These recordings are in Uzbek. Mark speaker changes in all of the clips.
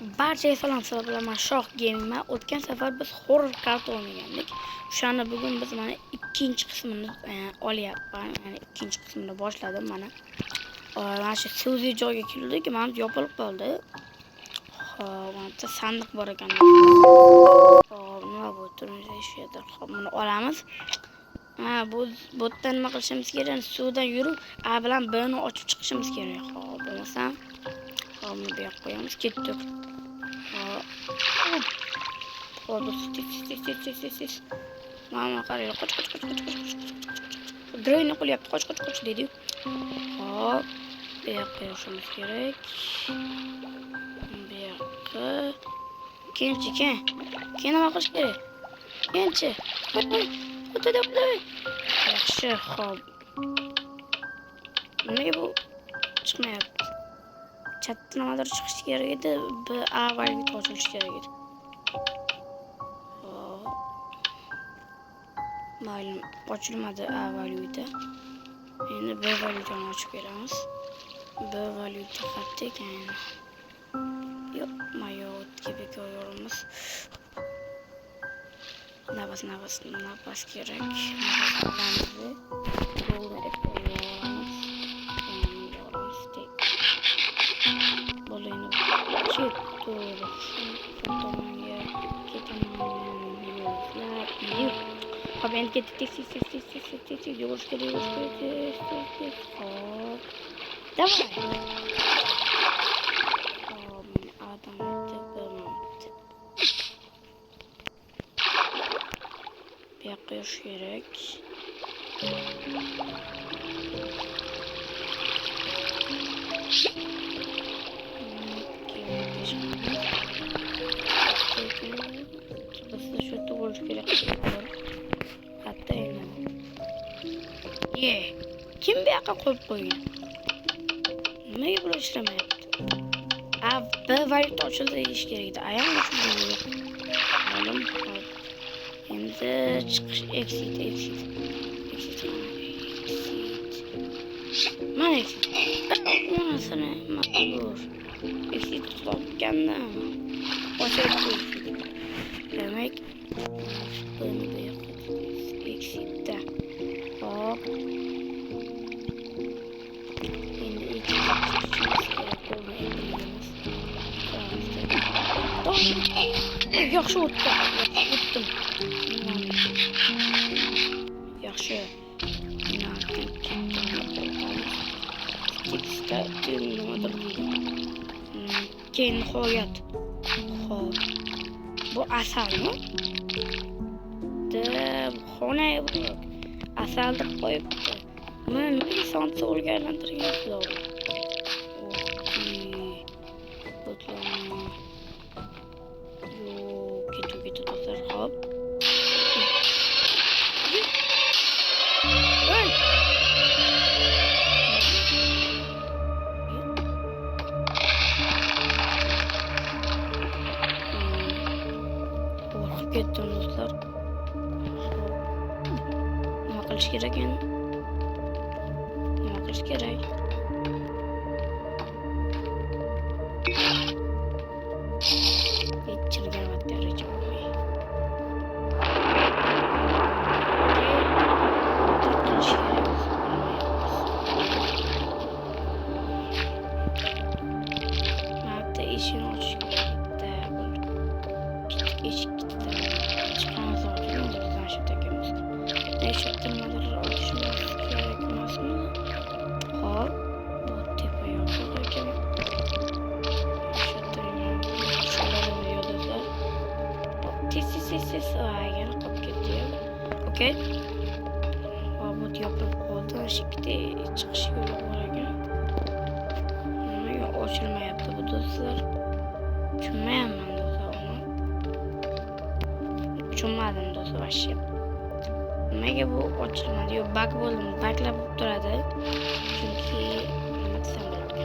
Speaker 1: Barchaga salom bilan Shoh Gamingman. O'tgan safar biz horror kart o'ynagandik. O'shani bugun biz mana ikkinchi qismini olyapman. Ya'ni ikkinchi qismini boshladim mana. Mana shu suvli joyga keldik, mana yopilib qoldi. Xo'p, mana sandiq bor ekan. Xo'p, nima bu turmushda shu yerda. Xo'p, buni olamiz. Bu botdan nima qilishimiz kerak? Suvdan yurib, A bilan B ni ochib chiqishimiz kerak. Xo'p, bo'lmasa, buni bu yoqqa qo'yamiz. Ketdik. Hop, tis. Mama qaraylar, qoch. Droyni qilyapti, qoch dedi. Hop, bu yoqqa yurishimiz kerak. Bu yoqqa. Keyin nima qilish kerak? Kenchi. O'tadi. Yaxshi, hop. Nega bu chiqmayapti? Chatda nimadir chiqish kerak edi, A valyuta ochilishi kerak edi. Mayli, ochilmadi A valyuta. Endi B valyutani ochib beramiz. B valyuta qayerda ekan? Yo'q, mayotga bekorimiz. Nafas kerak. Hop, endi ketdik. Yugurish kerak. Hop. Davay. Hop, adam bo'lmadi. Bu yoqqa yurish kerak. Bizda shu bo'lish kerak. Kim bu yoqqa qo'yib qo'ygan? Nimaga bular ishlamayapti? B valyuta ochildi deyish kerak edi. Ayam ochildi. Ma'lum. Endi chiqish exit. Mana exit. Mana sana maqbul. Exit topganda ochilib qo'ydi. Demak, buni bu yoqqa exitda. Hop. Yaxshi o'tdim. Yaxshi. Keyin nihoyat. Xo'p. Bu asalmi? Deb xona asalni qo'yibdi. Buni sonsa o'rgantirgan xudo. Ketu do'stlar, hop. Qo'rqib ketdim do'stlar. Nima qilish kerak endi? Yana qolib ketdi. Okey. Bu yopilib qoldi. Shikdi chiqish yo'li bor ekan. Nimaga ochilmayapti bu do'stlar? Tushunmayapman do'stlar. Tushunmadim do'stlar vashib. Nimaga bu ochilmadi? Yo, bug bo'ldi. Buglab turadi. Chunki nima desam bo'ladi.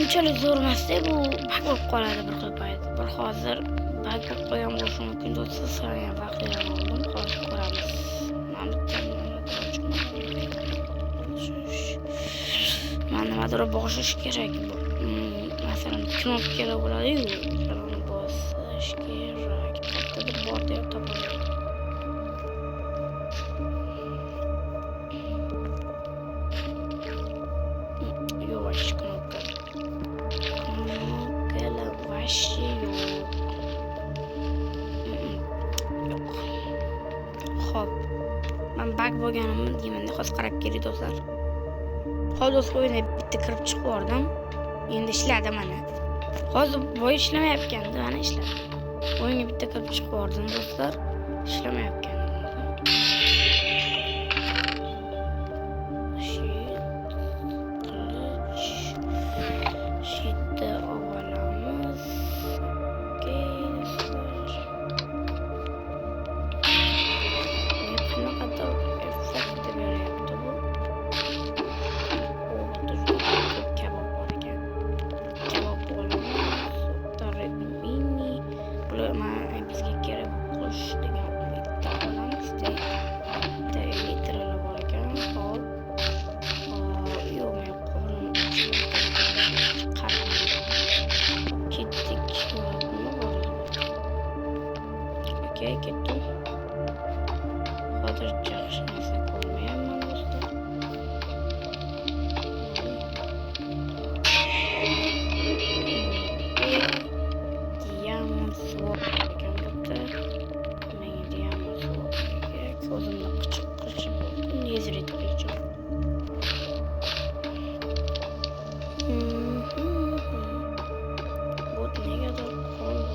Speaker 1: Unchalik zo'r emas-da, bu bug bo'lib qoladi bir xil payt. Bir hozir bug qo'yam bo'lishi mumkin do'stlar. Saniya vaqtida oldim. Hozir ko'ramiz. Mana nimadir boshish kerak. masalan knopkalar bo'ladi-yu, ularni bosish kerak. Qayerdadir bor deb topaman. Yo'q, knopka. Knopkalar вообще yo'q. Xo'p. Men bug bo'lganimni deymanda hozir qarab keling do'stlar. Hozir o'yinga bitta kirib chiqib bordim. Endi ishladi mana. Hozir bu ishlamayotgandi, mana ishladi. O'yinga bitta kirib chiqib bordim do'stlar. Ishlamayotgandi. Shitda olamiz. Qanaqadir effekt beryapti bu. Kabob bor ekan. Kabob olamiz. Mini. Bular bizga kerak qo'sh degan bitta olamiz. Litrlar bor ekan. Hop. Yo'q, men qo'lim chiqaraman. Ketdik. Okey, ketdim. Hozircha hech narsa ko'rmayapman do'stlar. Diamond swap ekan bitta. Menga diamond swap kerak. O'zimni qichib bo'ldim. Nezrit qilishim. Bu negadir qoldi.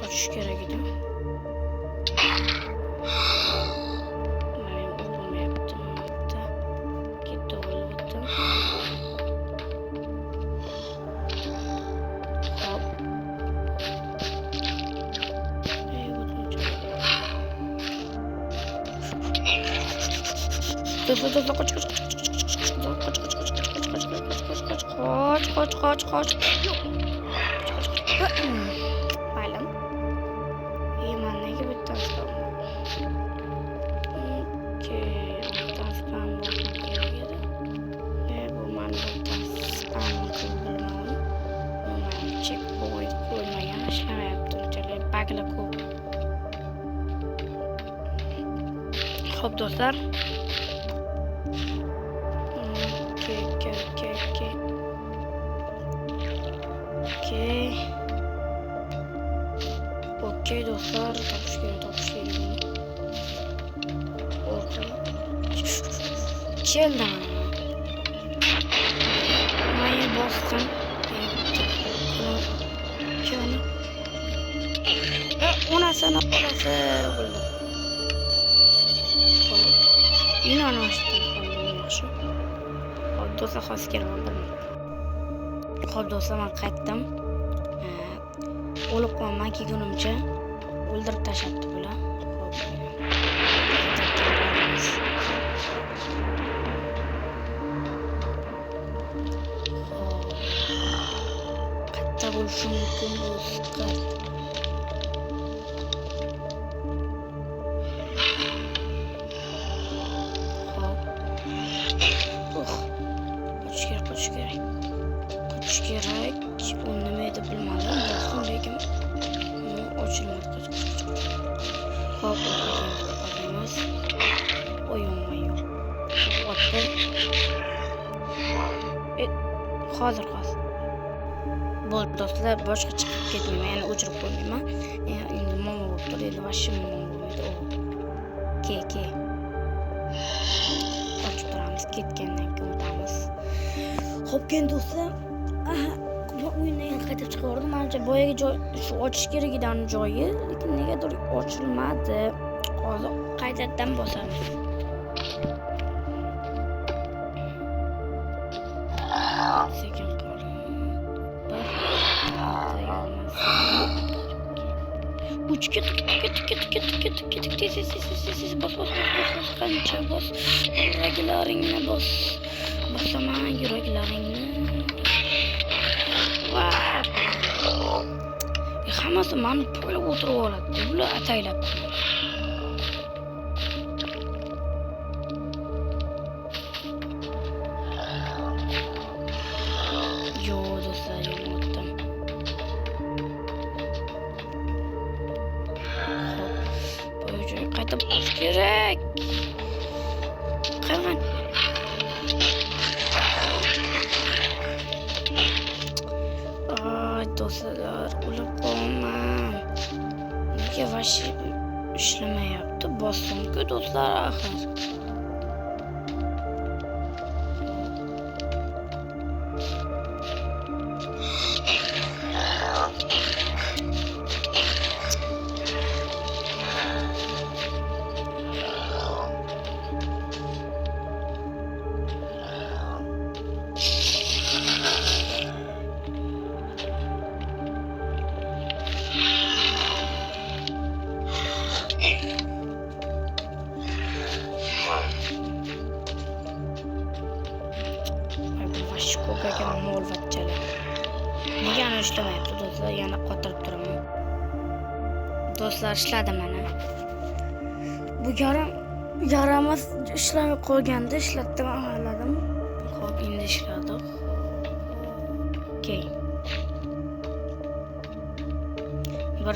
Speaker 1: Kaçış kerak edi. Men bunu yaptım bitta. Ketdi olibdi. Hop. Qoch. Mayli. Men nega bittasi okey, bittasidan bo'lsin kerak edi. Bu mani bittasidan bilmadim. Men chek qo'ymagan, ishlamayapti. Unchalik buglar ko'p. Xo'p do'stlar. Okey do'stlar, topish kerak. Cheldan. Mayni bosdim. Chani. Onasini olasi bo'ldi. Inoni ochdim. Yaxshi. Hop do'stlar, hozir kelaman. Xo'p do'stlar, men qaytdim. O'lib qolman kelgunimcha o'ldirib tashlabdi bular. Qayerda bo'lishi mumkin do'stlar? Qochish kerak. U nima edi bilmadim, lekin ochilmadi. Hop, qolamiz. O'yin. O'tdi. Hozir. Bo'ldi do'stlar, boshqa chiqib ketmayman, ya'ni o'chirib qo'ymayman. Endi momo bo'lib turadi, vashi momo bo'ladi. Ke. Ochib turamiz, ketgandan keyin o'tamiz. Xo'p, keyin do'stlar, o'yindan qaytib chiqardim. Menimcha boyagi joy shu ochish kerak edi joyi, lekin negadir ochilmadi. Hozir qaytadan bosamiz. Sekin uch ket. Bos. Qancha bos. Yuraklaringni bos. Bosaman yuraklaringni. Vay. hammasi meni poylab o'tirib oladi. Bular ataylab. Yo, do'stlar, yo'qotdim. Bu joyga qaytib borish kerak. Qayerdan? Do'stlar, o'lib qolmam. Nega vashi ishlamayapti? Bosim-ku do'stlar, axir. Ko'kaga mol vachchalar. Nega ana ishlamayapti do'stlar? Yana qotirib turaman. Do'stlar, ishladi mana. Bu yaramas ishlamay qolganda ishlatdim, amalladim. Xo'p, endi ishladi. Okey. Bir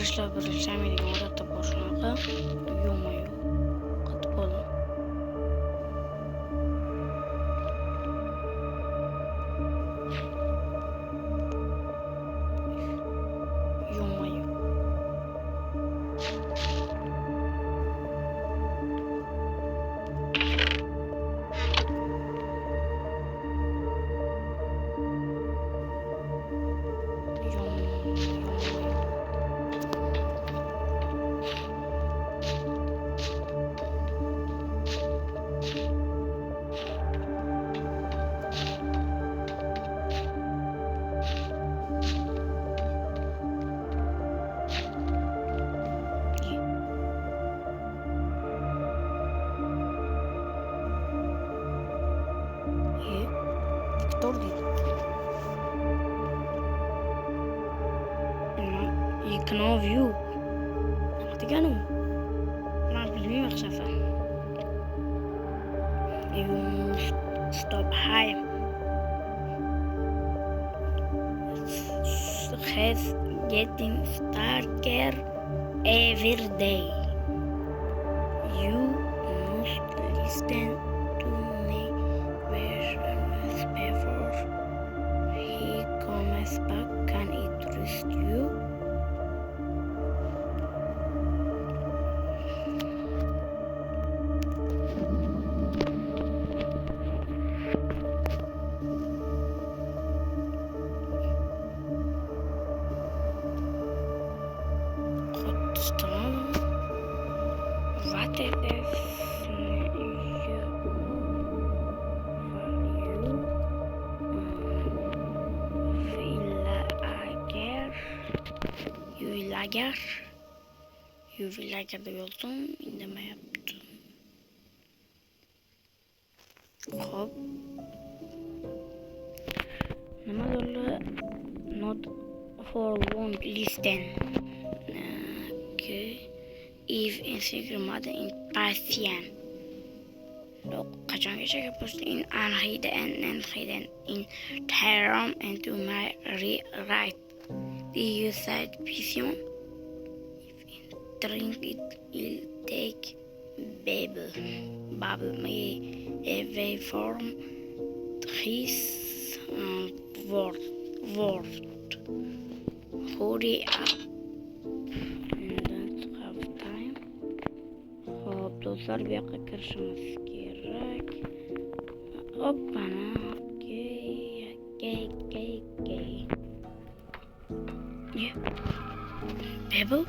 Speaker 1: ishlamaydigan odatda bor shunaqa. Yo'q-yo'q. Qatib qoldim. Victor dedi. Ignore view. Nima degani u? Men bilmayman shafar. You must stop high. It's getting darker every day. You must listen to me before he comes back. Can I trust you? What if you villager deb yozdim, indamayapti. Xo'p. Nimadir not for one listen. Okay. If Instagram in Persian. Qachongacha gapirishdi in unhidden in Tehran and to my right. Do you said vision? Drink it, will take bubble me away from his word. Hurry up. Don't have time. Hop, do'stlar, bu yoqqa kirishimiz kerak. Hoppana. Okay. Yeah. Pebble?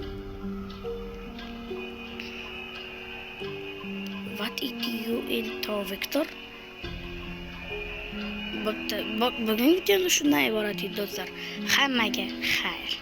Speaker 1: What did you enter, Victor? Bugungi videomiz shundan iborat edi do'stlar. Hammaga xayr.